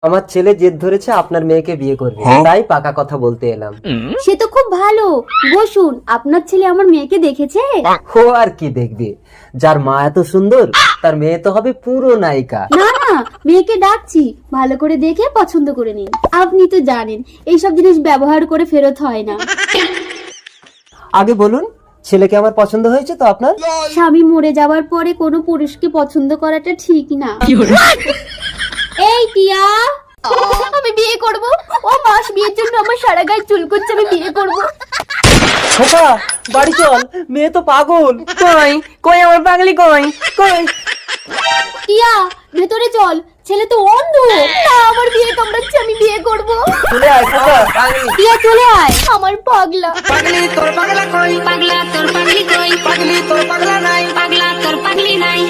আমার ছেলে জেদ ধরেছে আপনার মেয়েকে বিয়ে করবে, তাই পাকা কথা বলতে এলাম। সে তো খুব ভালো। বসুন, আপনার ছেলে আমার মেয়েকে দেখেছে? ও আর কি দেখবে, যার মা এত সুন্দর তার মেয়ে তো হবে পুরো নায়িকা। না না, মেয়েকে ডাকছি, ভালো করে দেখে পছন্দ করে নিন। আপনি তো জানেন এইসব জিনিস ব্যবহার করে ফেরত হয় না। আগে বলুন, ছেলেকে আমার পছন্দ হয়েছে তো আপনার? স্বামী মরে যাওয়ার পরে কোনো পুরুষকে পছন্দ করাটা ঠিক না। এই টিয়া, আমি বিয়ে করব। ও মাস বিয়ের জন্য আমার সারা গায়ে চুল করছে, আমি বিয়ে করব। খোকা বাড়ি চল, মেয়ে তো পাগল। কই কই আমার পাগলি কই কই? টিয়া ভেতরে চল, ছেলে তো অন্ধ। না, আমার বিয়ে কামড়াচ্ছে, আমি বিয়ে করব। চলে আয় খোকা, পাগলি। টিয়া চলে আয়, আমার পাগলা। পাগলি তোর পাগলা কই? পাগলা তোর পাগলি কই? পাগলি তোর পাগলা নাই? পাগলা তোর পাগলি নাই?